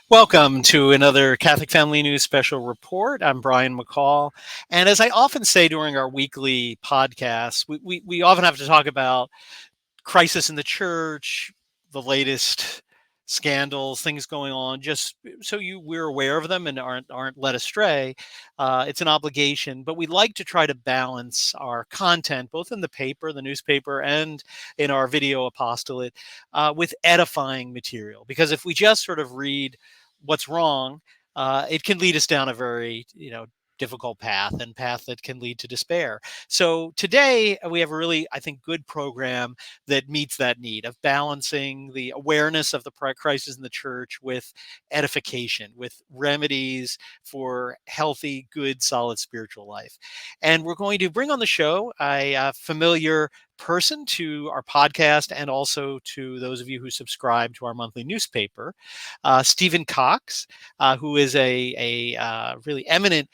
Welcome to another Catholic Family News Special Report. I'm Brian McCall. And as I often say during our weekly podcasts, we often have to talk about crisis in the church, the latest scandals, things going on, just so we're aware of them and aren't led astray. It's an obligation, but we like to try to balance our content, both in the paper, the newspaper, and in our video apostolate, with edifying material. Because if we just sort of read what's wrong, it can lead us down a very difficult path and path that can lead to despair. So today we have a really, I think, good program that meets that need of balancing the awareness of the crisis in the church with edification, with remedies for healthy, good, solid spiritual life. And we're going to bring on the show a familiar person to our podcast and also to those of you who subscribe to our monthly newspaper, Stephen Kokx, who is a really eminent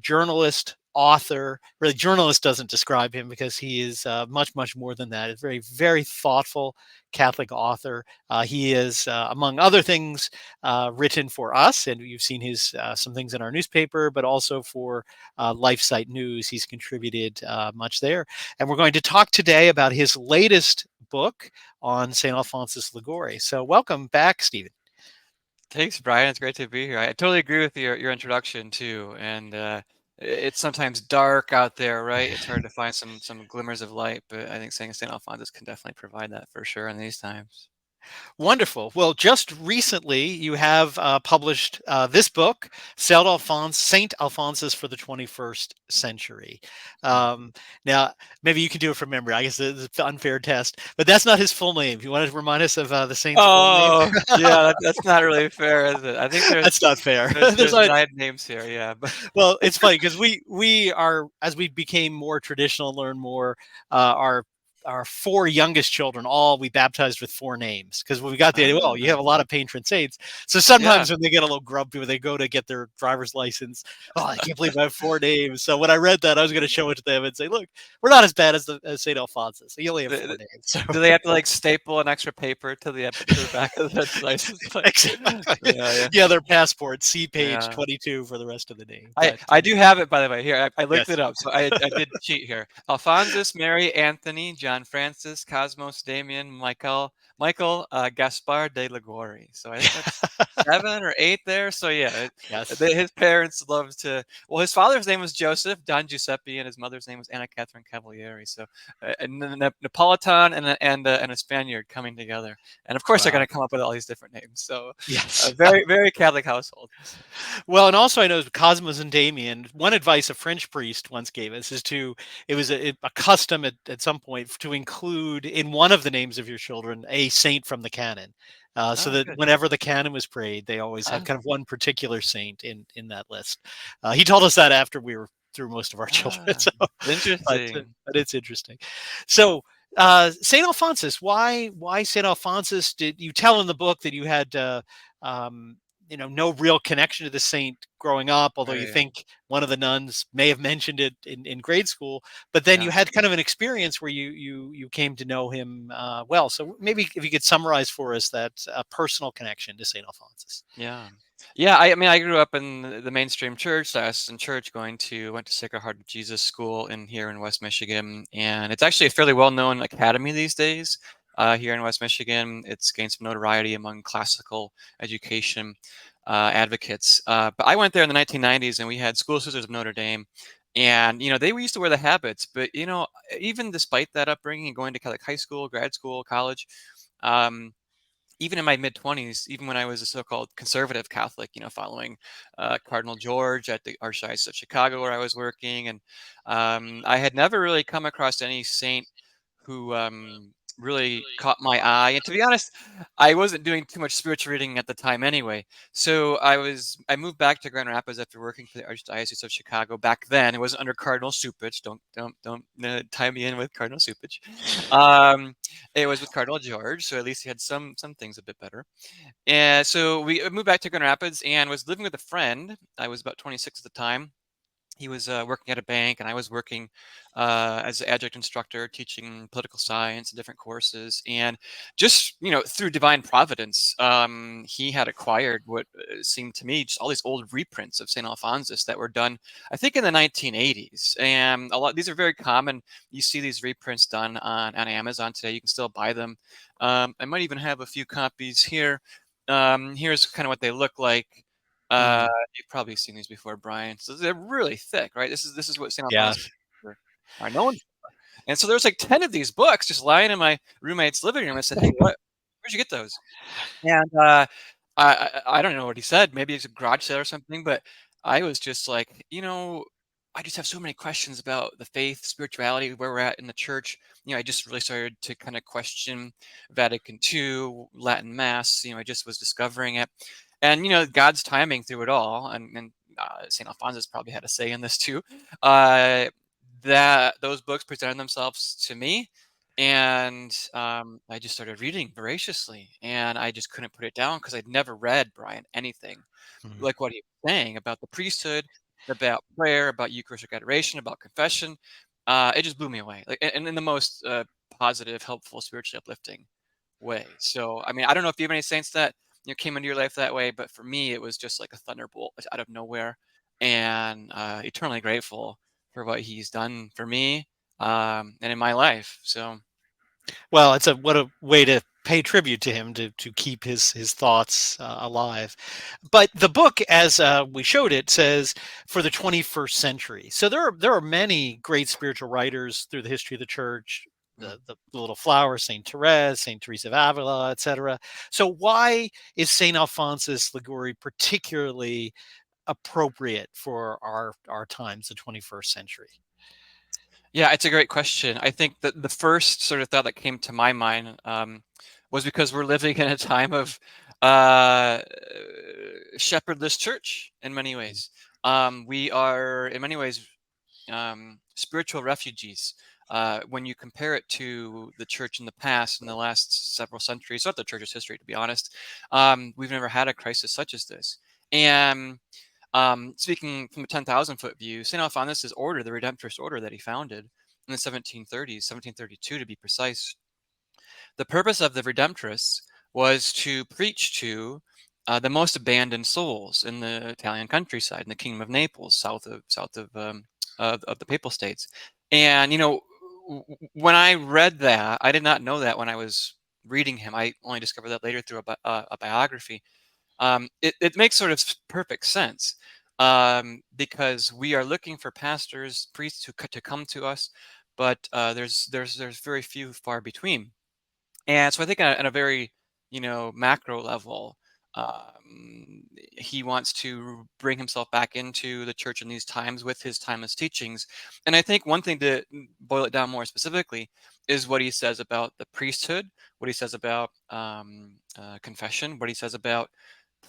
journalist, author. Really, journalist doesn't describe him because he is much, much more than that. A very, very thoughtful Catholic author. He is, among other things, written for us, and you've seen his some things in our newspaper, but also for LifeSite News. He's contributed much there. And we're going to talk today about his latest book on St. Alphonsus Liguori. So welcome back, Stephen. Thanks, Brian. It's great to be here. I totally agree with your introduction too. And it's sometimes dark out there, right? It's hard to find some glimmers of light, but I think St. Alphonsus can definitely provide that for sure in these times. Wonderful. Well, just recently you have published this book, Saint Alphonsus for the 21st Century. Mhm. Um, Now, maybe you can do it from memory. I guess it's an unfair test, but that's not his full name. You want to remind us of the saint's full name? Oh, yeah, that's not really fair, is it? I think That's not fair. There's there's not, nine names here, yeah, but well, it's funny because we are, as we became more traditional, learn more, our four youngest children, all we baptized with four names because we got the idea, well, you ah, have a lot of patron saints. So yeah. sometimes when they get a little grumpy, when they go to get their driver's license, oh, I can't believe I have four names. So when I read that, I was going to show it to them and say, look, we're not as bad as St. Alphonsus. He only have Th- four th- names. So Do they have to like staple an extra paper to the back of the license plate? exactly. Yeah, yeah, Yeah, their passport, see page yeah. 22 for the rest of the name. I But I do have it, by the way. Here, I looked yes. it up, so I did cheat here. Alphonsus, Mary, Anthony, John Francis, Cosmos, Damien, Michael, Gaspar de Liguori. So I think that's 7 or 8 there. So yeah, Yes. his parents loved to. Well, his father's name was Joseph Don Giuseppe, and his mother's name was Anna Catherine Cavalieri. So a Neapolitan and a Spaniard coming together, and of course they're Wow. going to come up with all these different names. So a Yes. very very Catholic household. Well, and also I know Cosmos and Damien, one advice a French priest once gave us is to, it was a custom at some point to include in one of the names of your children a saint from the canon. So Oh, that good. whenever the canon was prayed, they always had Ah, kind of one particular saint in that list. He told us that after we were through most of our children. ah, So, interesting. but it's interesting. So, Saint Alphonsus, why Saint Alphonsus? Did you tell in the book that you had um, no real connection to the saint growing up, although you Right. think one of the nuns may have mentioned it in grade school. But then you Yeah. had kind of an experience where you came to know him well. So maybe if you could summarize for us that personal connection to Saint Alphonsus. Yeah. Yeah, I mean, I grew up in the mainstream church, diocesan church, went to Sacred Heart of Jesus School here in West Michigan, and it's actually a fairly well-known academy these days here in West Michigan. It's gained some notoriety among classical education advocates. But I went there in the 1990s, and we had School Sisters of Notre Dame, and they used to wear the habits. But even despite that upbringing, and going to Catholic high school, grad school, college. Um, Even in my mid 20s, even when I was a so-called conservative Catholic, following Cardinal George at the Archdiocese of Chicago where I was working, and I had never really come across any saint who really caught my eye. And to be honest, I wasn't doing too much spiritual reading at the time anyway. So I moved back to Grand Rapids after working for the Archdiocese of Chicago. Back then, it was under Cardinal Supich. Don't tie me in with Cardinal Supich. Um, it was with Cardinal George, so at least he had some things a bit better. And so we moved back to Grand Rapids and was living with a friend. I was about 26 at the time. he was working at a bank, and I was working as an adjunct instructor, teaching political science and different courses. And just through divine providence, he had acquired what seemed to me just all these old reprints of Saint Alphonsus that were done, I think, in the 1980s. And a lot these are very common. You see these reprints done on Amazon today. You can still buy them. I might even have a few copies here. Here's kind of what they look like. Uh, Mm. you've probably seen these before, Brian. So they're really thick, right? This is what St. Alphonsus. Yes. Are known for. And so there's like 10 of these books just lying in my roommate's living room. I said, "Hey, where'd you get those?" And I don't know what he said. Maybe it's a garage sale or something. But I was just like, I just have so many questions about the faith, spirituality, where we're at in the church. I just really started to kind of question Vatican II, Latin Mass. I just was discovering it, and God's timing through it all, and Saint Alphonsus probably had a say in this too. Uh, that those books presented themselves to me, and I just started reading voraciously, and I just couldn't put it down because I'd never read, Brian, anything Mm. like what he was saying about the priesthood, about prayer, about Eucharistic adoration, about confession. It just blew me away, like, and in the most positive, helpful, spiritually uplifting way. So, I mean, I don't know if you have any saints that came into your life that way, but for me, it was just like a thunderbolt out of nowhere, and eternally grateful for what he's done for me and in my life. So, Well, it's a what a way to pay tribute to him, to keep his thoughts alive. But the book, as we showed it, says for the 21st century. So there are many great spiritual writers through the history of the church. mm. The little flower, Saint Therese, Saint Teresa of Avila, etc. So why is Saint Alphonsus Liguori particularly appropriate for our times, the 21st century? Yeah, it's a great question. I think that the first sort of thought that came to my mind was because we're living in a time of uh, shepherdless church in many ways. We are, in many ways, spiritual refugees. When you compare it to the church in the past, in the last several centuries, throughout the church's history, to be honest, we've never had a crisis such as this. And speaking from a 10,000-foot view, St. Alphonsus' order, the Redemptorist order that he founded in the 1730s, 1732 to be precise, the purpose of the Redemptorists was to preach to the most abandoned souls in the Italian countryside, in the Kingdom of Naples, south of the Papal States. And when I read that, I did not know that when I was reading him. I only discovered that later through a biography. It makes sort of perfect sense because we are looking for pastors, priests to come to us, but there's very few far between. And so I think on a very, macro level, he wants to bring himself back into the church in these times with his timeless teachings. And I think one thing to boil it down more specifically is what he says about the priesthood, what he says about confession, what he says about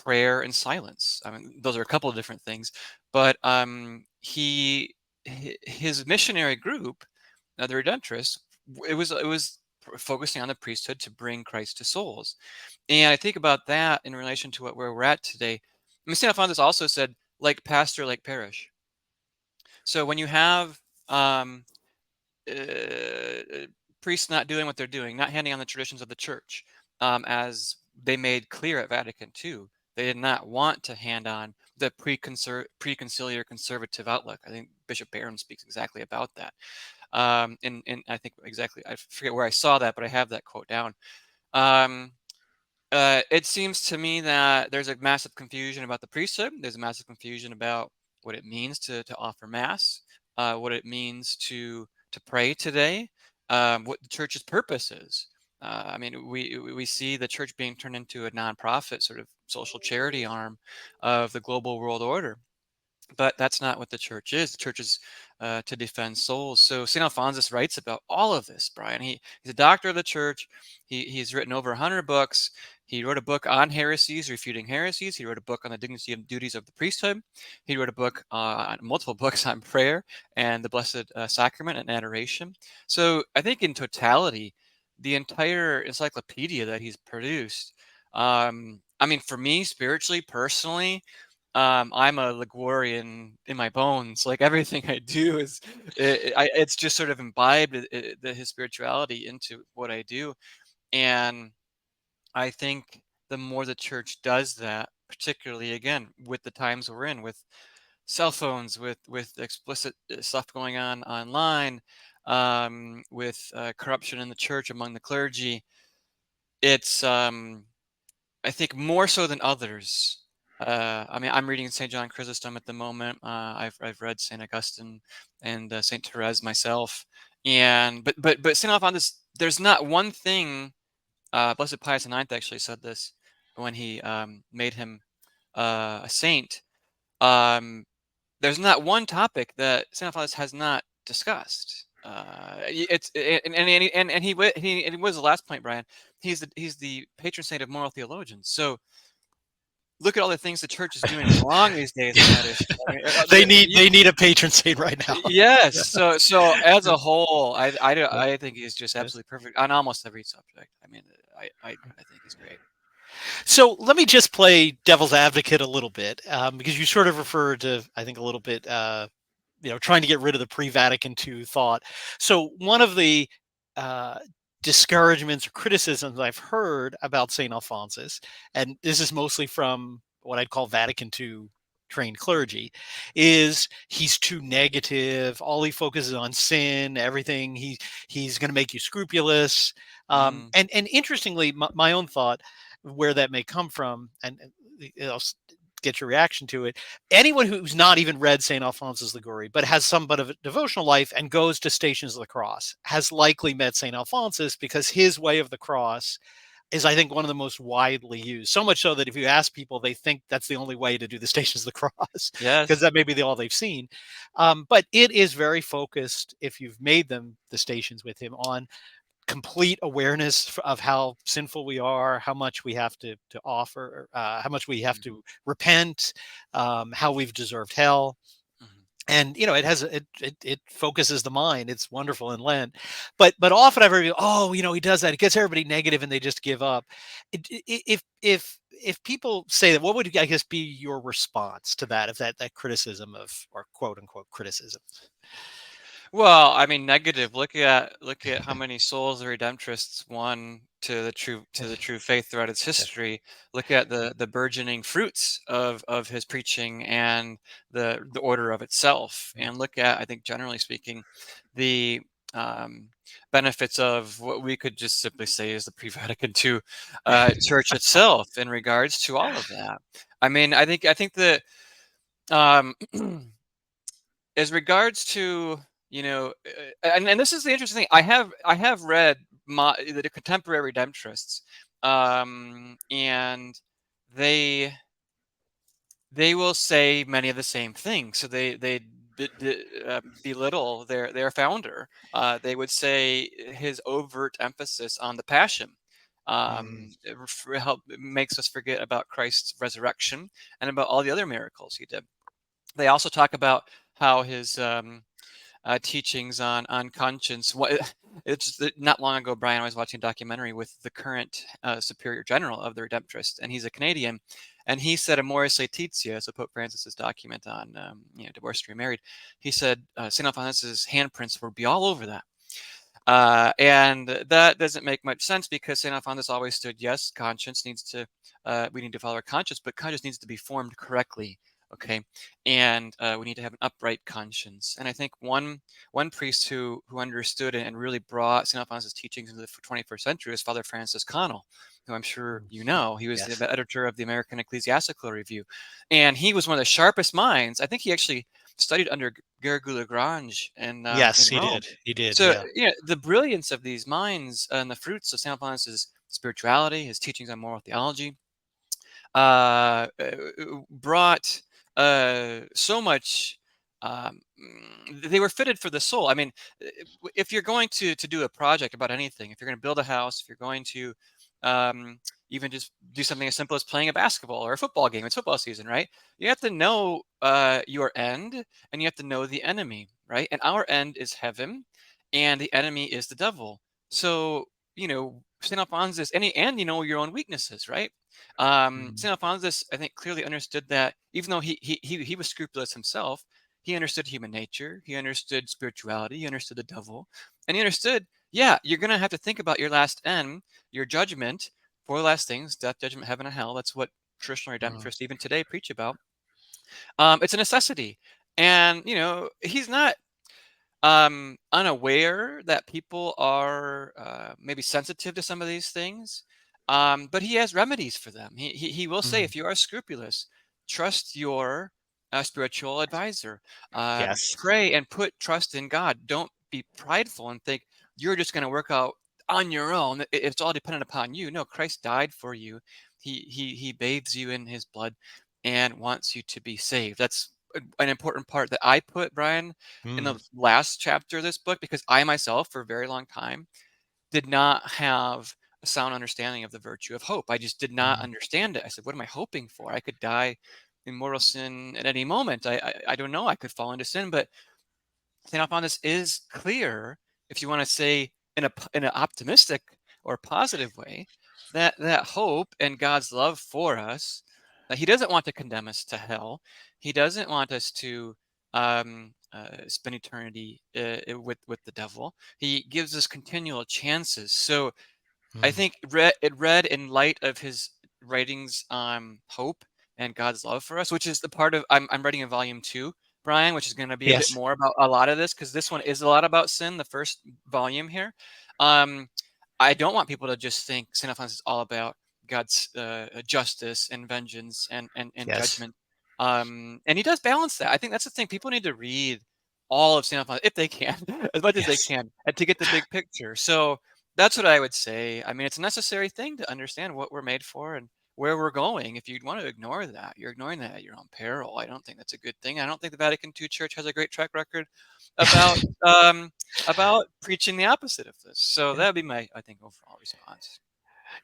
prayer and silence. I mean, those are a couple of different things, but his missionary group, the Redemptorists, it was focusing on the priesthood to bring Christ to souls. And I think about that in relation to where we're at today. I mean, St. Alphonsus also said, like pastor, like parish. So when you have um, uh, priests not doing what they're doing, not handing on the traditions of the church, as they made clear at Vatican II, they did not want to hand on the preconciliar conservative outlook. I think Bishop Barron speaks exactly about that. And I think exactly, I forget where I saw that, but I have that quote down. Um, it seems to me that there's a massive confusion about the priesthood. There's a massive confusion about what it means to offer mass, what it means to pray today, what the church's purpose is. I mean, we see the church being turned into a nonprofit sort of social charity arm of the global world order. But that's not what the church is. The church is to defend souls. So St. Alphonsus writes about all of this, Brian. He's a doctor of the church. He's written over 100 books. He wrote a book on heresies, refuting heresies. He wrote a book on the dignity and duties of the priesthood. He wrote a book, multiple books on prayer and the Blessed Sacrament and adoration. So I think in totality, the entire encyclopedia that he's produced, I mean, for me, spiritually, personally, I'm a Liguorian in my bones. Like everything I do is, it's just sort of imbibed his spirituality into what I do. And I think the more the church does that, particularly again with the times we're in, with cell phones, with explicit stuff going on online, with corruption in the church among the clergy, it's I think more so than others. I mean, I'm reading St. John Chrysostom at the moment. I've read St. Augustine and St. Therese myself, and but St. Alphonsus, there's not one thing. Blessed Pius IX actually said this when he made him a saint. Um, there's not one topic that St. Alphonsus has not discussed. It's and he was the last point, Brian. He's the patron saint of moral theologians. So look at all the things the church is doing wrong these days on that issue. I mean, They need a patron saint right now. yes. So as a whole, I think he's just absolutely perfect on almost every subject. I mean, I think he's great. So let me just play devil's advocate a little bit, because you sort of referred to, I think, a little bit, trying to get rid of the pre-Vatican II thought. So one of the uh, discouragements or criticisms I've heard about St. Alphonsus, and this is mostly from what I'd call Vatican II trained clergy, is he's too negative. All he focuses on sin, everything. He's going to make you scrupulous. Mm, And interestingly, my own thought, where that may come from, and I'll get your reaction to it. Anyone who's not even read St. Alphonsus Liguori, but has somewhat of a devotional life and goes to Stations of the Cross, has likely met St. Alphonsus, because his way of the cross is, I think, one of the most widely used. So much so that if you ask people, they think that's the only way to do the Stations of the Cross, because yes. that may be all they've seen. But it is very focused, if you've made them the stations with him, on complete awareness of how sinful we are, how much we have to offer, how much we have Mhm, to repent, how we've deserved hell. mhm. And it focuses the mind. It's wonderful in Lent, but often I've heard, oh, he does that. It gets everybody negative, and they just give up. If people say that, what would, I guess, be your response to that? If that criticism of, or quote unquote criticism? Well, I mean, negative. Look at how many souls the Redemptorists won to the true faith throughout its history. Look at the burgeoning fruits of his preaching and the order of itself, and look at, I think, generally speaking, the um, benefits of what we could just simply say is the pre-Vatican II church itself in regards to all of that. I mean, I think that um, as regards to, and this is the interesting thing. I have read the contemporary Redemptorists, and they they will say many of the same things. So they belittle their founder. They would say his overt emphasis on the passion Mm. makes us forget about Christ's resurrection and about all the other miracles he did. They also talk about how his teachings on conscience. It's not long ago, Brian, I was watching a documentary with the current Superior General of the Redemptorists, and he's a Canadian, and he said Amoris Laetitia, so Pope Francis's document on divorced and remarried. He said St. Alphonsus' handprints would be all over that. And that doesn't make much sense, because St. Alphonsus always stood, yes, conscience needs to, we need to follow our conscience, but conscience needs to be formed correctly. Okay, and we need to have an upright conscience. And I think one priest who understood and really brought St. Alphonsus' teachings into the 21st century is Father Francis Connell, who I'm sure you know. He was Yes. the editor of the American Ecclesiastical Review, and he was one of the sharpest minds. I think he actually studied under Gergulagrange Yes, in he Rome. did. He did. So, Yeah. the brilliance of these minds and the fruits of St. Alphonsus' spirituality, his teachings on moral theology, brought so much. They were fitted for the soul. I mean, if you're going to do a project about anything, if you're going to build a house, if you're going to um, even just do something as simple as playing a basketball or a football game, it's football season, right? You have to know your end, and you have to know the enemy, right? And our end is heaven, and the enemy is the devil. So, St. Alphonsus, and you know your own weaknesses, right? Mm. St. Alphonsus, I think, clearly understood that even though he was scrupulous himself, he understood human nature, he understood spirituality, he understood the devil, and he understood, yeah, you're gonna have to think about your last end, your judgment, for the last things, death, judgment, heaven, and hell. That's what traditional Mm. redemptorists even today preach about. It's a necessity, and you know he's not unaware that people are maybe sensitive to some of these things, but he has remedies for them. He will say, Mm. if you are scrupulous, trust your spiritual advisor. Yes. Pray and put trust in God. Don't be prideful and think you're just going to work out on your own. It's all dependent upon you. No, Christ died for you. He bathes you in his blood and wants you to be saved. That's an important part that I put, Brian, in Mm. the last chapter of this book, because I myself, for a very long time, did not have a sound understanding of the virtue of hope. I just did not Mm. understand it. I said, what am I hoping for? I could die in mortal sin at any moment. I don't know. I could fall into sin, but St. Alphonsus is clear, if you want to say in an optimistic or positive way, that hope and God's love for us, that He doesn't want to condemn us to hell. He doesn't want us to spend eternity with the devil. He gives us continual chances. So I Mm. think it read in light of his writings on hope and God's love for us, which is the part of I'm writing in volume 2, Brian, which is going to be a bit Yes. more about a lot of this, because this one is a lot about sin, the first volume here. Um, I don't want people to just think St. Alphonsus is all about God's justice and vengeance and Yes. judgment. And he does balance that. I think that's the thing. People need to read all of St. Alphonsus if they can, as much as they Yes. can, and to get the big picture. So that's what I would say. I mean, it's a necessary thing to understand what we're made for and where we're going. If you want to ignore that, you're ignoring that at your own peril. I don't think that's a good thing. I don't think the Vatican II Church has a great track record about um, about preaching the opposite of this. So that would be my, I think, overall response.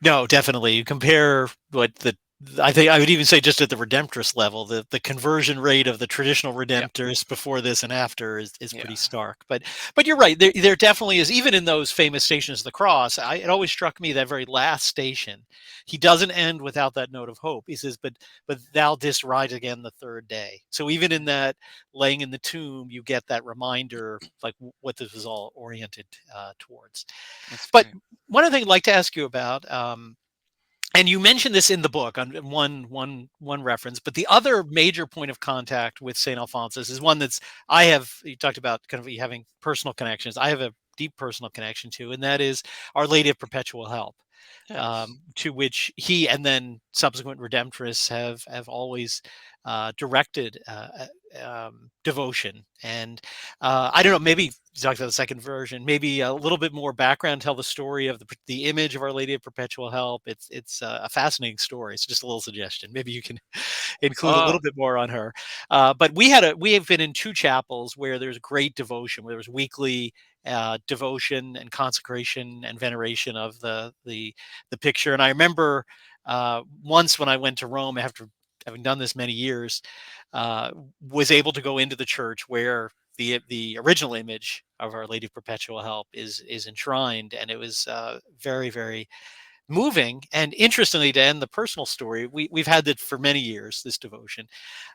No, definitely. You compare what the I think I would even say just at the Redemptorist level, the conversion rate of the traditional Yeah, Redemptorists before this and after is yeah, pretty stark. But you're right. There definitely is, even in those famous Stations of the Cross. It always struck me that very last station, he doesn't end without that note of hope. He says, "But thou didst rise again the third day." So even in mm, that laying in the tomb, you get that reminder, like what this was all oriented towards. that's But great. one other thing I'd like to ask you about, and you mentioned this in the book on one reference, but the other major point of contact with Saint Alphonsus is one that's I have. You talked about kind of having personal connections. I have a deep personal connection to, and that is Our Lady of Perpetual Help, Yes. to which he and then subsequent Redemptorists have always directed devotion. And I don't know, maybe you talked about the second version, maybe a little bit more background, tell the story of the image of Our Lady of Perpetual Help. It's a fascinating story. It's just a little suggestion. Maybe you can include a Oh, little bit more on her. But we have been in two chapels where there's great devotion, where there's weekly devotion and consecration and veneration of the picture. And I remember once when I went to Rome after having done this many years, uh, was able to go into the church where the original image of Our Lady of Perpetual Help is enshrined, and it was very moving. And interestingly, to end the personal story, we've had that for many years, this devotion,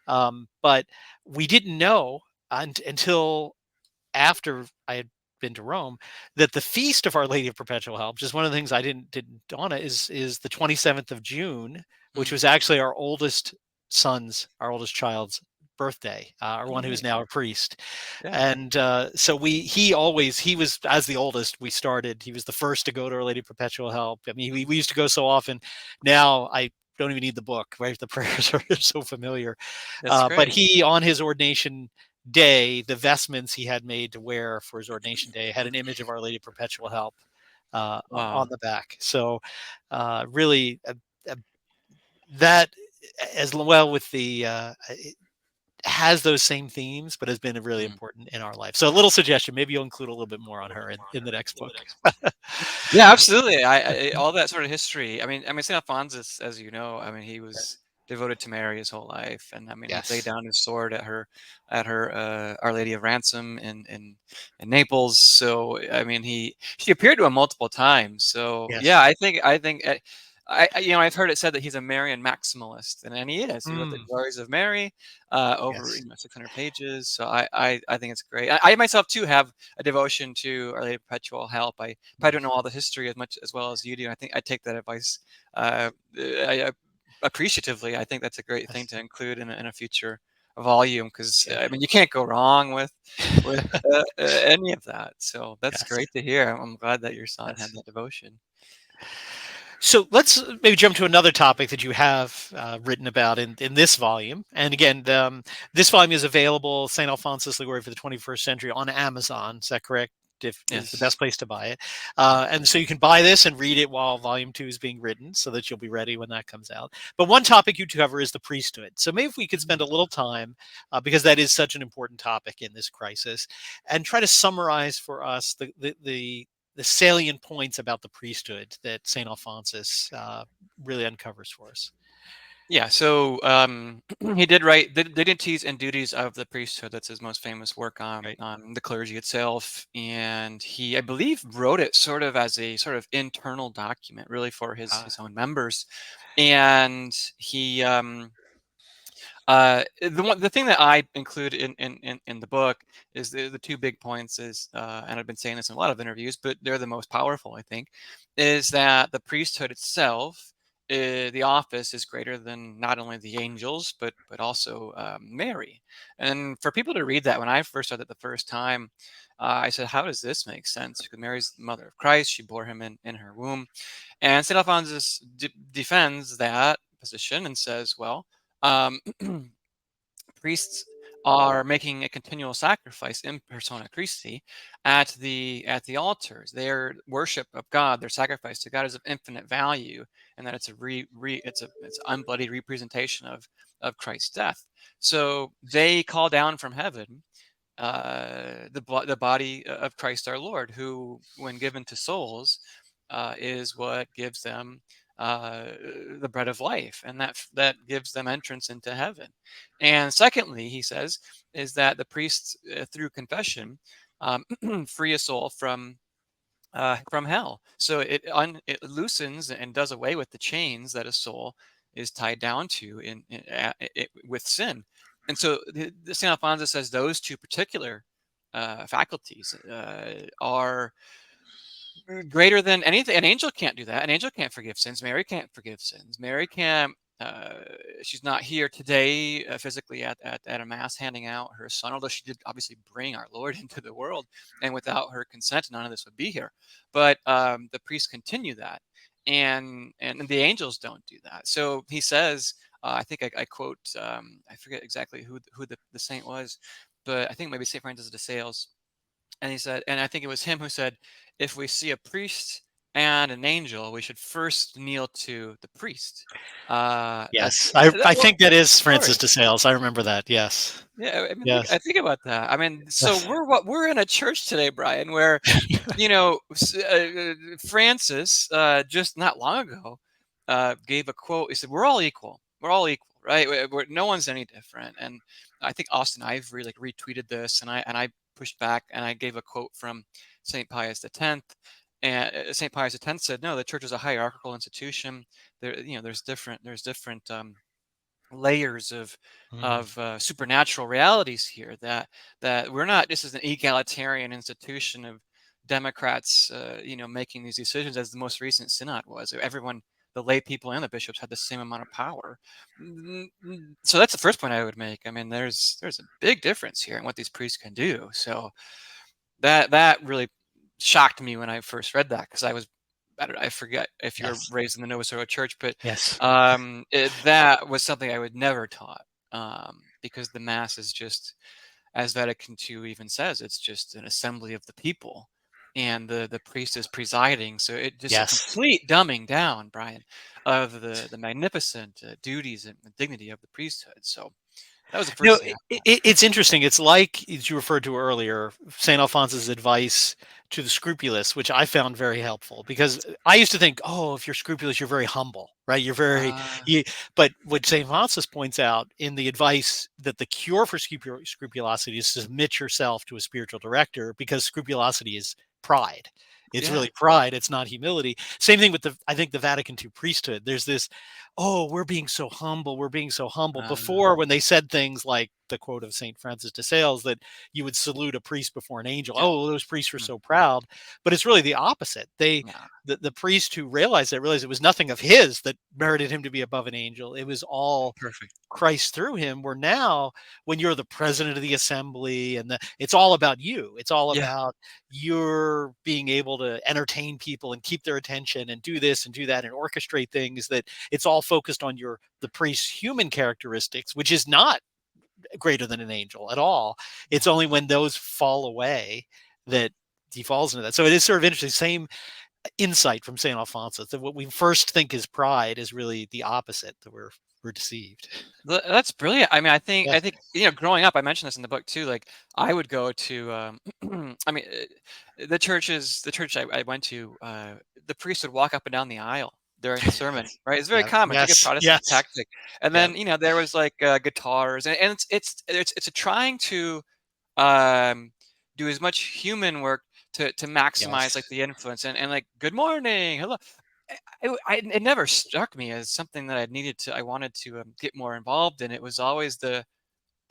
but we didn't know until after I had been to Rome that the feast of Our Lady of Perpetual Help, just one of the things I didn't dawn on, is the 27th of June, which mm, was actually our oldest child's birthday, our oh, one who's neat. now a priest. Yeah, And so he was, as the oldest, he was the first to go to Our Lady of Perpetual Help. I mean, we used to go so often. Now I don't even need the book, right? The prayers are so familiar. that's But great. he, on his ordination day, the vestments he had made to wear for his ordination day had an image of Our Lady of Perpetual Help on Wow. the back. So, really, that as well with it has those same themes, but has been really Mm. important in our life. So, a little suggestion: maybe you'll include a little bit more on her in the next book. Yeah, absolutely. All that sort of history. I mean, St. Alphonsus, as you know, I mean, he was. devoted to Mary his whole life. And I mean, he laid Yes. down his sword at her Our Lady of Ransom in Naples. So I mean, she appeared to him multiple times. So yeah, Yes. I think you know, I've heard it said that he's a Marian maximalist, and he is. He wrote the Mm, Glories of Mary, over, yes. you know, 600 pages. So I think it's great. I myself too have a devotion to Our Lady of Perpetual Help. I probably don't know all the history as well as you do. I think I take that advice I appreciatively. I think that's a great thing Yes. to include in a future volume, because Yeah. I mean, you can't go wrong with any of that. So that's Yes. great to hear. I'm glad that your son had Yes. that devotion. So let's maybe jump to another topic that you have written about in this volume. And again, this volume is available, St. Alphonsus Liguori for the 21st Century, on Amazon. Is that correct? If is the Yes. best place to buy it. Yeah. And so you can buy this and read it while volume two is being written so that you'll be ready when that comes out. But one topic you cover is the priesthood. So maybe if we could spend a little time, because that is such an important topic in this crisis, and try to summarize for us the salient points about the priesthood that St. Alphonsus really uncovers for us. Yeah, so he did write the Dignities and Duties of the Priesthood. That's his most famous work Right. on the clergy itself, and he, I believe, wrote it sort of as a sort of internal document, really for Uh, his own members. And he the thing that I include in the book is the two big points is, and I've been saying this in a lot of interviews, but they're the most powerful, I think, is that the priesthood itself, the office is greater than not only the angels but also Mary. And for people to read that, when I first read it the first time, I said, how does this make sense? Because Mary's the mother of Christ, she bore him in her womb, and St. Alphonsus defends that position and says, well, um, priests are making a continual sacrifice in persona Christi at the altars. Their worship of God, their sacrifice to God, is of infinite value, and that it's a it's unbloodied representation of Christ's death. So they call down from heaven the body of Christ our Lord, who, when given to souls, is what gives them uh, the bread of life, and that gives them entrance into heaven. And secondly, he says, is that the priests, through confession, free a soul from hell. So it loosens and does away with the chains that a soul is tied down to with sin. And so the St. Alphonsus says those two particular faculties are greater than anything. An angel can't do that. An angel can't forgive sins. Mary can't forgive sins. Mary can't. She's not here today physically at a mass handing out her son, although she did obviously bring our Lord into the world, and without her consent, none of this would be here. But the priests continue that, and the angels don't do that. So he says, I think I quote, I forget exactly who the saint was, but I think maybe Saint Francis de Sales, and he said, and I think it was him who said, if we see a priest and an angel, we should first kneel to the priest. yes, I Well, think that is Francis glory. de Sales. I remember that. Yes. Yeah, I mean, Yes. I think about that. I mean, so Yes. we're in a church today, Brian, where, you know, Francis, just not long ago, gave a quote. He said, "We're all equal. We're all equal, right? No one's any different." And I think Austin Ivory like retweeted this, and I pushed back, and I gave a quote from Saint Pius X. And Saint Pius X said, "No, the church is a hierarchical institution. There, you know, there's different layers Mm, supernatural realities here, that we're not just as an egalitarian institution of Democrats, you know, making these decisions, as the most recent synod was. Everyone, the lay people and the bishops, had the same amount of power. So that's the first point I would make. I mean, there's a big difference here in what these priests can do. So that really shocked me when I first read that, because I forget if you were yes. raised in the Novus Ordo Church, but Yes. that was something I would never taught, because the Mass is just, as Vatican II even says, it's just an assembly of the people, and the priest is presiding. So it just a Yes. complete dumbing down, Brian, of the magnificent duties and the dignity of the priesthood. So that was the No, first thing I thought. it's interesting. It's like, as you referred to earlier, St. Alphonsus' advice to the scrupulous, which I found very helpful because I used to think, oh, if you're scrupulous, you're very humble, right? You're very, Uh, you, but what St. Francis points out in the advice that the cure for scrupulosity is to submit yourself to a spiritual director because scrupulosity is pride. It's yeah. really pride. It's not humility. Same thing with I think the Vatican II priesthood. There's this, oh, we're being so humble. We're being so humble. Uh, Before, when they said things like the quote of St. Francis de Sales that you would salute a priest before an angel. yeah. Oh, those priests were Mm, so proud. But it's really the opposite. yeah. The priest who realized it was nothing of his that merited him to be above an angel. It was all Perfect. Christ through him. Where now, when you're the president of the assembly and it's all about you, it's all Yeah. about you're being able to entertain people and keep their attention and do this and do that and orchestrate things, that it's all focused on the priest's human characteristics, which is not greater than an angel at all. It's Yeah. only when those fall away that he falls into that. So it is sort of interesting. Same insight from Saint Alphonsus that what we first think is pride is really the opposite. That we're deceived. That's brilliant. I mean, I Yes. think growing up, I mentioned this in the book too. Like, I would go to, I mean, the church I went to, the priest would walk up and down the aisle during the sermon, right? It's very Yeah. common. It's like a Yes. Protestant Yes. tactic. And Yeah. then there was like guitars, and it's a trying to um, do as much human work to maximize Yes. like the influence, and like, good morning, hello. It never struck me as something that I wanted to get more involved in. It was always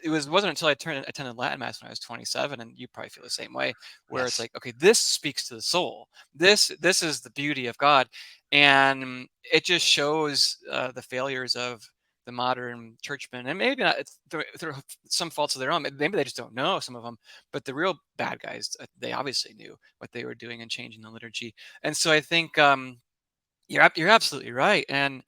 wasn't until attended Latin Mass when I was 27, and you probably feel the same way, where it's Yes. like, okay, this speaks to the soul. This is the beauty of God, and it just shows the failures of the modern churchmen, and maybe not it's through some faults of their own. Maybe they just don't know, some of them, but the real bad guys, they obviously knew what they were doing and changing the liturgy. And so I think you're absolutely right. And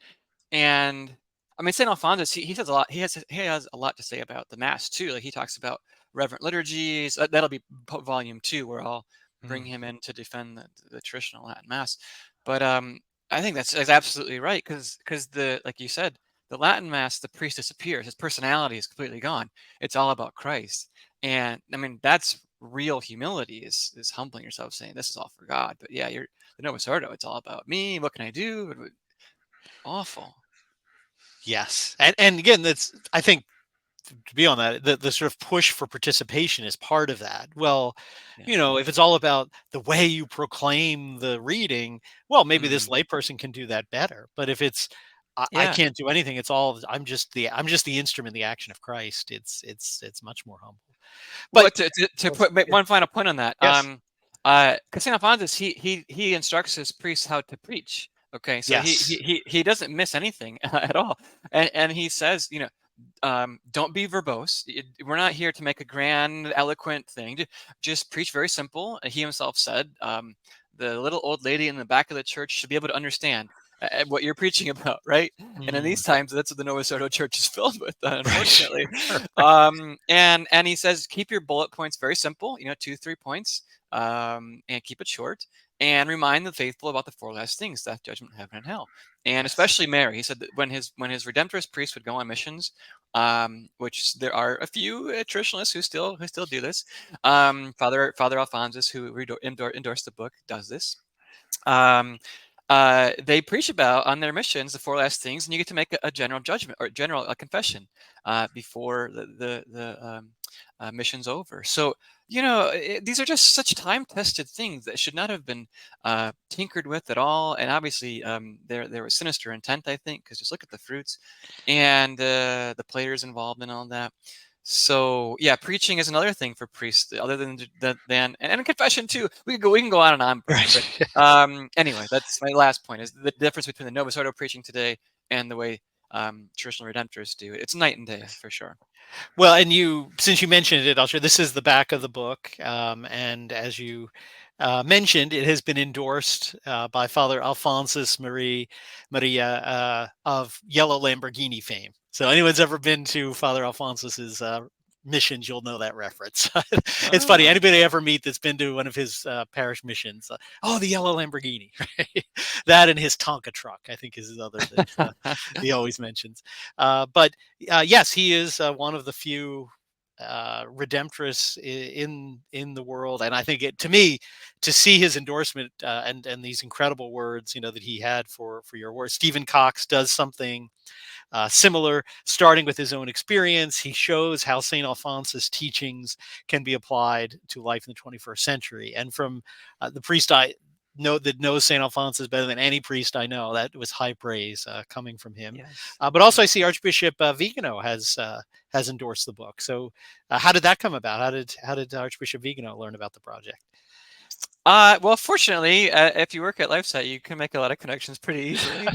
I mean, Saint Alphonsus, he says a lot. He has a lot to say about the Mass too. Like, he talks about reverent liturgies. That'll be volume 2, where I'll bring Mm. him in to defend the traditional Latin Mass. But I think that's absolutely right, because the like you said, the Latin Mass, the priest disappears. His personality is completely gone. It's all about Christ, and I mean, that's real humility, is humbling yourself, saying this is all for God. But yeah, you're the Novus Ordo. It's all about me. What can I do? Awful. Yes. And again, that's I think to be on that, the sort of push for participation is part of that. Well, Yeah. if it's all about the way you proclaim the reading, well, maybe this Mm. layperson can do that better. But if it's I Yeah. can't do anything, it's all I'm just the instrument, the action of Christ. It's much more humble. But Well, to make yeah, one final point on that, yes, Saint Alphonsus, he instructs his priests how to preach. Okay, so yes, he doesn't miss anything at all, and he says, don't be verbose. We're not here to make a grand, eloquent thing. Just preach very simple. He himself said, the little old lady in the back of the church should be able to understand what you're preaching about, right? And in mm, these times, that's what the Novus Ordo Church is filled with, right, unfortunately. right, And he says, keep your bullet points very simple, 2, 3 points, and keep it short. And remind the faithful about the 4 last things: death, judgment, heaven, and hell. And yes, especially Mary. He said that when his Redemptorist priests would go on missions, which there are a few traditionalists who still do this. Father Alphonsus, who endorsed the book, does this. Um, they preach about on their missions the 4 last things, and you get to make a general judgment or general confession before the mission's over. So these are just such time-tested things that should not have been tinkered with at all. And obviously, there was sinister intent, I think, because just look at the fruits and the players involved and all that. So yeah, preaching is another thing for priests, other than confession too. We can go on and on, Brian. But right. anyway, that's my last point: is the difference between the Novus Ordo preaching today and the way traditional Redemptorists do it. It's night and day Yes. for sure. Well, and since you mentioned it, I'll show this is the back of the book, and as you mentioned, it has been endorsed by Father Alphonsus Maria of Yellow Lamborghini fame. So anyone's ever been to Father Alphonsus's missions, you'll know that reference. It's funny. Oh, Anybody I ever meet that's been to one of his parish missions, oh, the yellow Lamborghini, right? That and his Tonka truck, I think, is his other that he always mentions. But yes, he is one of the few redemptorists in the world, and I think to me, to see his endorsement and these incredible words, that he had for your work. Stephen Kokx does something similar, starting with his own experience. He shows how St. Alphonsus' teachings can be applied to life in the 21st century. And from the priest I know that knows St. Alphonsus better than any priest I know, that was high praise coming from him. Yes. But also, I Yes. see Archbishop Vigano has endorsed the book. So, how did that come about? How did Archbishop Vigano learn about the project? Well, fortunately, if you work at LifeSite, you can make a lot of connections pretty easily.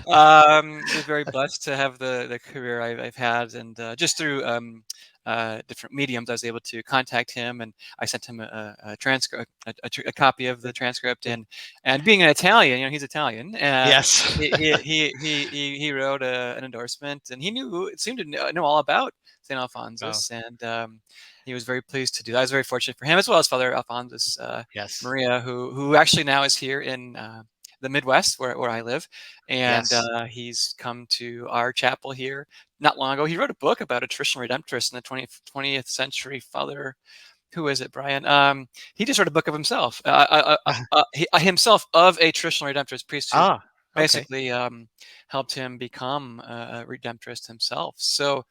Was very blessed to have the career I've had, and just through different mediums, I was able to contact him, and I sent him a transcript, a copy of the transcript, and being an Italian, he's Italian. Yes. He wrote an endorsement, and it seemed to know all about St. Oh, Alphonsus, and he was very pleased to do that. I was very fortunate for him, as well as Father Alphonsus yes. Maria, who actually now is here in the Midwest where I live, and Yes. he's come to our chapel here not long ago. He wrote a book about a traditional redemptorist in the 20th century. Father, who is it, Brian? He just wrote a book of himself, himself of a traditional redemptorist priest who Ah, okay. basically helped him become a redemptorist himself. So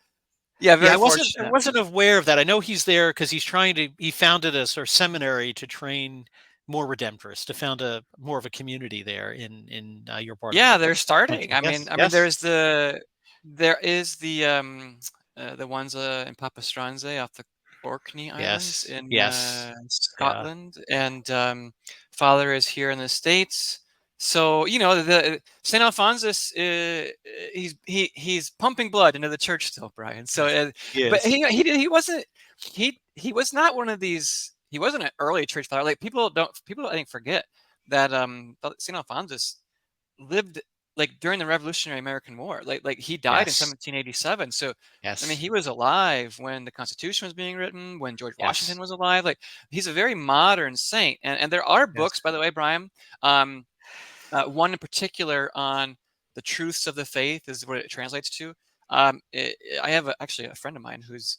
yeah, Yeah, very I fortunate. wasn't aware of that. I know he's there because he founded a sort of seminary to train more Redemptorists, to found a more of a community there in your part of the Yeah, they're starting. country. Yes, I mean, yes, there is the ones in Papastranze off the Orkney Islands yes, in yes. Yeah. Scotland, and Father is here in the States. So the Saint Alphonsus, he's pumping blood into the church still, Brian. So, He but is. he wasn't he was not one of these. He wasn't an early church father. Like people I think forget that Saint Alphonsus lived like during the Revolutionary American War. Like he died in Yes, 1787. So I mean, yes, he was alive when the Constitution was being written, when George Washington yes, was alive. Like he's a very modern saint. And there are yes. books, by the way, Brian. Um, One in particular on the truths of the faith is what it translates to. I have actually a friend of mine who's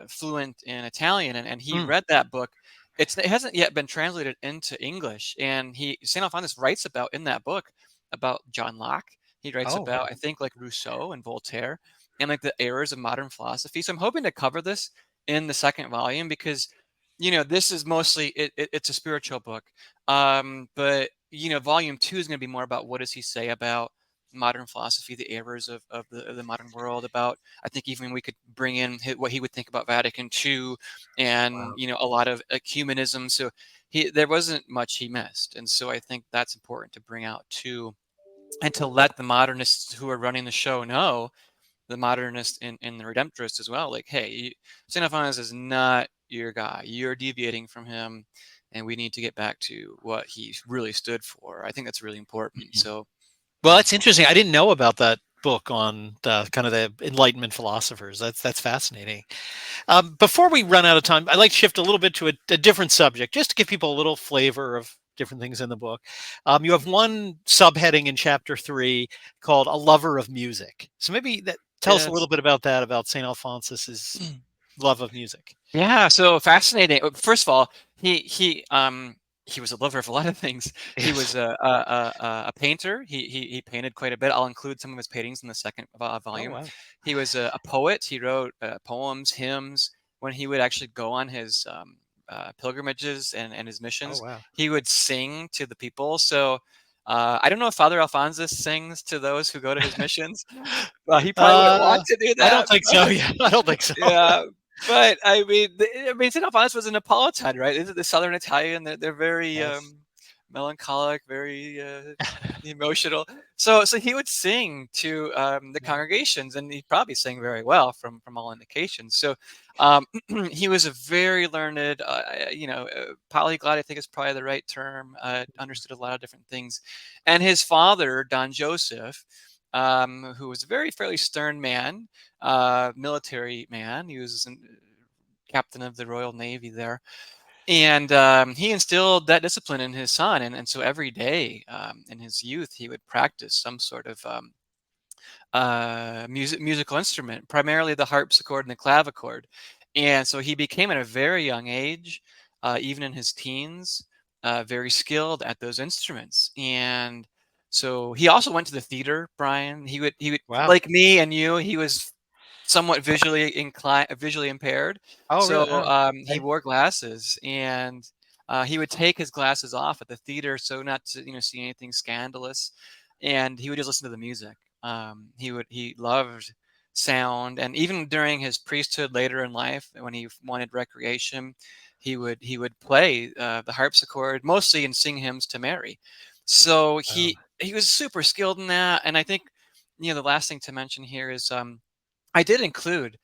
fluent in Italian, and he Mm. read that book. It hasn't yet been translated into English, and Saint Alphonsus writes about in that book about John Locke. He writes Oh, about, I think, like Rousseau and Voltaire, and like the errors of modern philosophy. So I'm hoping to cover this in the second volume because this is mostly it's a spiritual book, but volume 2 is going to be more about what does he say about modern philosophy, the errors of the modern world. About, I think, even we could bring in what he would think about Vatican II, and wow. a lot of ecumenism. So there wasn't much he missed, and so I think that's important to bring out too, and to let the modernists who are running the show know, the modernists in the Redemptorists as well, like, hey, St. Alphonsus is not your guy. You're deviating from him, and we need to get back to what he really stood for. I think that's really important. Mhm. So, Well, yeah. that's interesting. I didn't know about that book on the kind of the Enlightenment philosophers. That's fascinating. Before we run out of time, I'd like to shift a little bit to a different subject, just to give people a little flavor of different things in the book. You have one subheading in chapter 3 called "A Lover of Music." So maybe tell us a little Yes. bit about that, about Saint Alphonsus's love of music. Yeah, so fascinating. First of all, he was a lover of a lot of things. He Yes. was a painter. He painted quite a bit. I'll include some of his paintings in the second Oh volume. wow. He was a poet. He wrote poems, hymns. When he would actually go on his pilgrimages and his Oh missions, wow. he would sing to the people. So I don't know if Father Alphonsus sings to those who go to his missions. He probably wouldn't Uh, want to do I don't that. think so. Yeah, I don't think so. Yeah, but I mean, St. Alphonsus was a Napolitan, right? This is the Southern Italian. They're very Yes. melancholic, very emotional. So he would sing to the Yeah. congregations, and he probably sang very well from all indications. So um, he was a very learned, polyglot. I think is probably the right term. Understood a lot of different things, and his father, Don Joseph, who was a very fairly stern man, military man. He was captain of the Royal Navy there, and he instilled that discipline in his son. And so every day in his youth, he would practice some sort of musical instrument, primarily the harpsichord and the clavichord. And so he became at a very young age even in his teens, very skilled at those instruments. And so he also went to the theater, Brian. He would Wow. like me and you, he was somewhat visually impaired. Oh, So really? Oh, he okay. wore glasses, and he would take his glasses off at the theater so not to see anything scandalous, and he would just listen to the music. He loved sound, and even during his priesthood later in life, when he wanted recreation, he would play the harpsichord mostly and sing hymns to Mary. So Wow. he was super skilled in that. And I think the last thing to mention here is I did include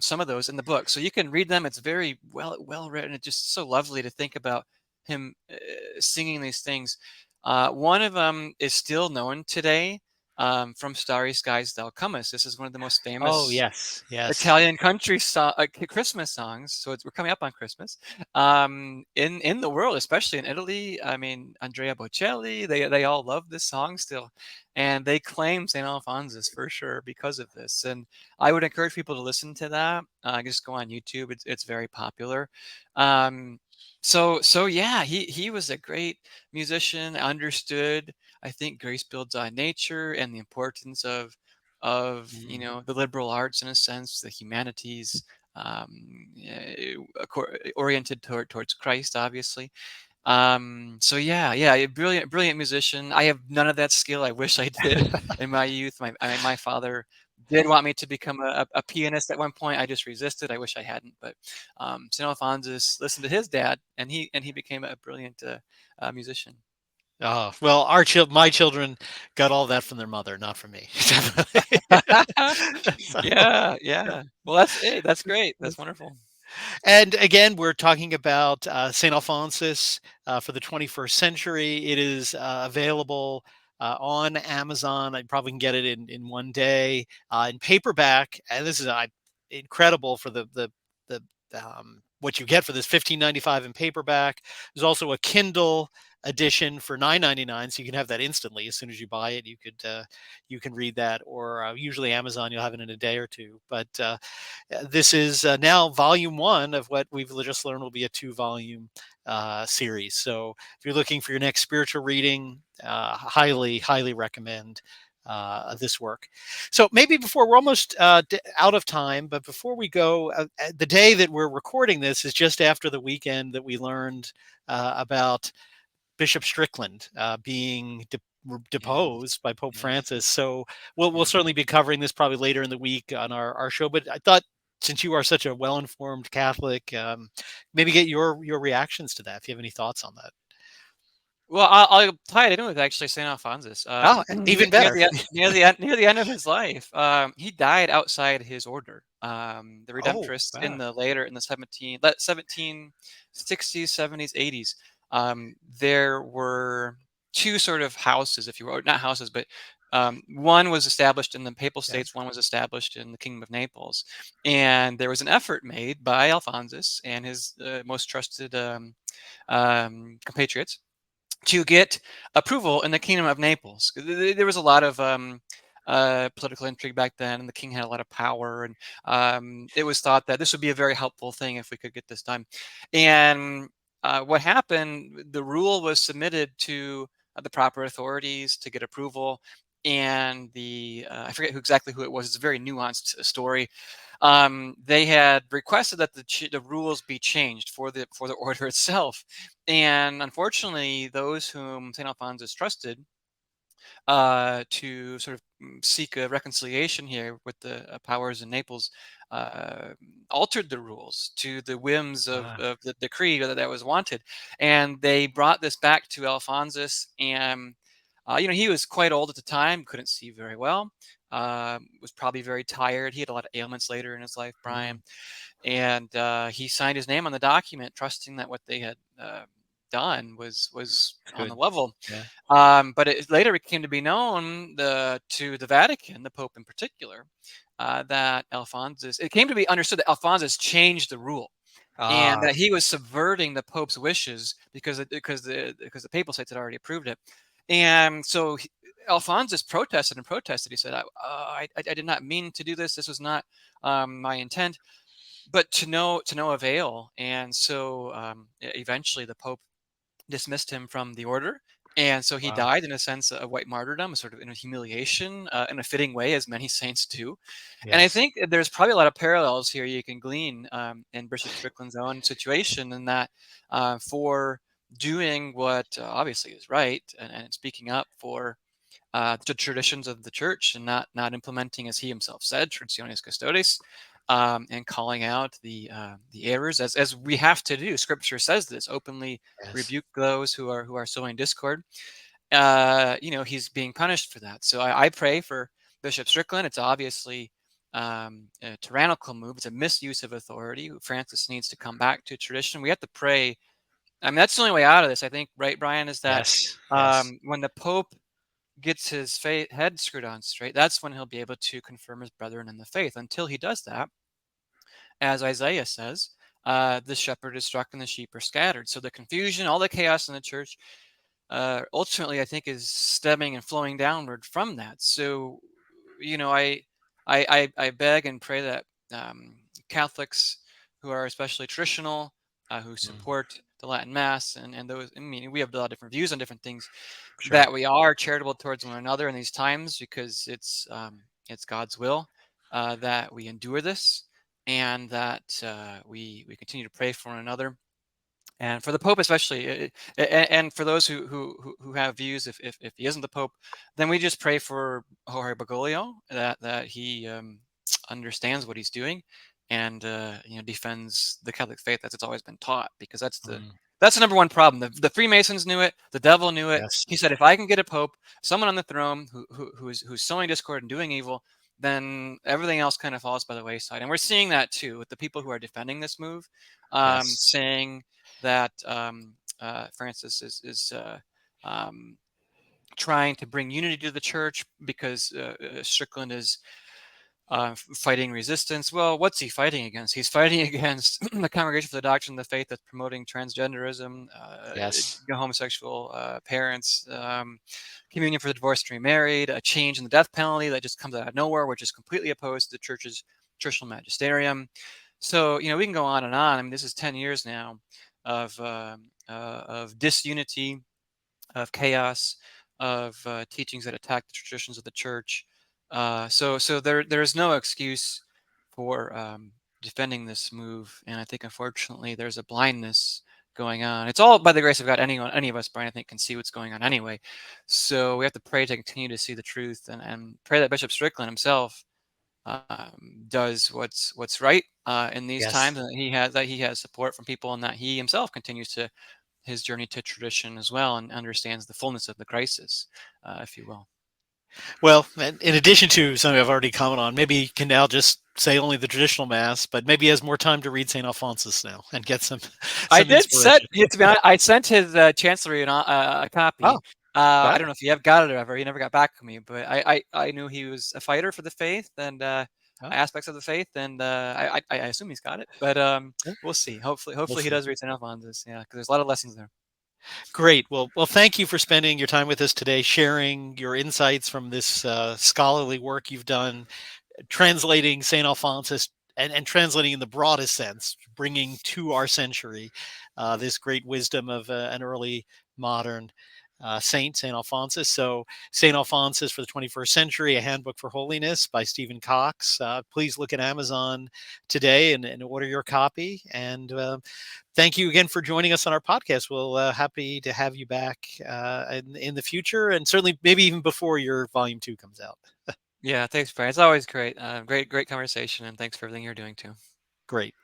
some of those in the book, so you can read them. It's very well written. It's just so lovely to think about him singing these things. One of them is still known today, from Starry Skies Thou Comest. This is one of the most Oh, famous yes, yes. Italian country Christmas songs. So we're coming up on Christmas. In the world, especially in Italy. I mean, Andrea Bocelli, they all love this song still, and they claim Saint Alphonsus for sure because of this. And I would encourage people to listen to that. Just go on YouTube. It's very popular. Um, so yeah, he was a great musician. Understood, I think, grace builds on nature and the importance of Mm. the liberal arts, in a sense, the humanities, oriented towards Christ, obviously. So yeah, a brilliant musician. I have none of that skill. I wish I did in my youth. My father did want me to become a pianist at one point. I just resisted. I wish I hadn't. But St. Alphonsus listened to his dad, and he became a brilliant musician. Oh, well, my children got all that from their mother, not from me. Definitely. So, Yeah. Well, that's great. That's that's wonderful. and again, we're talking about St. Alphonsus for the 21st century. It is available on Amazon. I probably can get it in one day in paperback. And this is incredible for the what you get for this 15.95 in paperback. There's also a Kindle edition for 9.99, so you can have that instantly as soon as you buy it. You can read that, or usually Amazon, you'll have it in a day or two. But this is now volume one of what we've just learned will be a two-volume series. So if you're looking for your next spiritual reading, highly recommend this work. So maybe before we're almost out of time, but before we go, the day that we're recording this is just after the weekend that we learned about Bishop Strickland being Yes, deposed by Pope yes, Francis. So we'll yeah. certainly be covering this probably later in the week on our show. But I thought, since you are such a well informed Catholic, maybe get your reactions to that. If you have any thoughts on that. Well, I'll tie it in with actually Saint Alphonsus. Oh, Near, even better. near the end of his life, he died outside his order. The Oh, Redemptorists wow. in the 1760s, 70s, 80s. There were two sort of houses, if you will, or not houses, but one was established in the Papal Yeah. States, one was established in the Kingdom of Naples, and there was an effort made by Alphonsus and his most trusted compatriots to get approval in the Kingdom of Naples. There was a lot of political intrigue back then, and the king had a lot of power, and it was thought that this would be a very helpful thing if we could get this done. And what happened? The rule was submitted to the proper authorities to get approval, and the I forget exactly who it was. It's a very nuanced story. They had requested that the rules be changed for the order itself, and unfortunately, those whom Saint Alphonsus trusted to sort of seek a reconciliation here with the powers in Naples uh, altered the rules to the whims Ah, of the decree that was wanted, and they brought this back to Alphonsus, and he was quite old at the time, couldn't see very well. Was probably very tired. He had a lot of ailments later in his life, mm, Brian, and he signed his name on the document, trusting that what they had done was it's on the good. level. Yeah. But later it came to be known to the Vatican, the Pope in particular, that Alphonsus. It came to be understood that Alphonsus changed the rule, and Ah. that he was subverting the Pope's wishes because the Papal States had already approved it, and so. Alphonsus protested and protested. He said, I did not mean to do this. This was not my intent." but to no avail. And so eventually the Pope dismissed him from the order. And so he Wow. died in a sense of white martyrdom, sort of in a humiliation, in a fitting way, as many saints do. And I Yes. think there's probably a lot of parallels here you can glean in Bishop Strickland's own situation, in that for doing what obviously is right, and speaking up for the traditions of the church, and not implementing, as he himself said, traditionis custodes, and calling out the errors, as we have to do. Scripture says this: openly Yes. rebuke those who are sowing discord. He's being punished for that. So I pray for Bishop Strickland. It's obviously a tyrannical move. It's a misuse of authority. Francis needs to come back to tradition. We have to pray. I mean, that's the only way out of this, I think, right, Brian, is that Yes. Yes. when the Pope gets his head screwed on straight, that's when he'll be able to confirm his brethren in the faith. Until he does that, as Isaiah says, the shepherd is struck and the sheep are scattered. So the confusion, all the chaos in the church, ultimately, I think, is stemming and flowing downward from that. So, I beg and pray that Catholics who are especially traditional, who Mm. support the Latin Mass, and those, I mean, we have a lot of different views on different things, Sure. that we are charitable towards one another in these times, because it's God's will that we endure this, and that we continue to pray for one another, and for the Pope especially, and for those who have views, if he isn't the Pope, then we just pray for Jorge Bergoglio, that he understands what he's doing, and defends the Catholic faith as it's always been taught, because Mm. that's the number one problem. The Freemasons knew it, the devil knew it. Yes. He said, if I can get a Pope, someone on the throne who's sowing discord and doing evil, then everything else kind of falls by the wayside. And we're seeing that too with the people who are defending this move, Yes. saying that Francis is um, trying to bring unity to the church, because Strickland is fighting resistance. Well, what's he fighting against? He's fighting against the Congregation for the Doctrine of the Faith, that's promoting transgenderism, Yes. homosexual parents, communion for the divorced and remarried, a change in the death penalty that just comes out of nowhere, which is completely opposed to the church's traditional magisterium. So, we can go on and on. I mean, this is 10 years now of disunity, of chaos, of teachings that attack the traditions of the church. So there's no excuse for defending this move, and I think, unfortunately, there's a blindness going on. It's all by the grace of God. Any of us, Brian, I think, can see what's going on anyway. So we have to pray to continue to see the truth, and pray that Bishop Strickland himself does what's right in these Yes. times, and that he has support from people, and that he himself continues to his journey to tradition as well, and understands the fullness of the crisis, if you will. Well, and in addition to something I've already commented on, maybe you can now just say only the traditional mass, but maybe he has more time to read St. Alphonsus now and get some I some did send inspiration. to be honest, I sent his chancellery a copy. Oh, I don't wow. know if you have got it or ever. He never got back to me, but I knew he was a fighter for the faith, and Oh, aspects of the faith, and I assume he's got it. But yeah, we'll see. Hopefully, we'll hopefully he see. does read St. Alphonsus. Yeah, because there's a lot of lessons there. Great. Well, thank you for spending your time with us today, sharing your insights from this scholarly work you've done, translating St. Alphonsus and translating in the broadest sense, bringing to our century this great wisdom of an early modern saint, St. Alphonsus. So, St. Alphonsus for the 21st Century, A Handbook for Holiness by Stephen Kokx. Please look at Amazon today and order your copy. And thank you again for joining us on our podcast. We'll happy to have you back in the future, and certainly maybe even before your volume 2 comes out. Yeah, thanks, Brian. It's always great. Great conversation, and thanks for everything you're doing too. Great.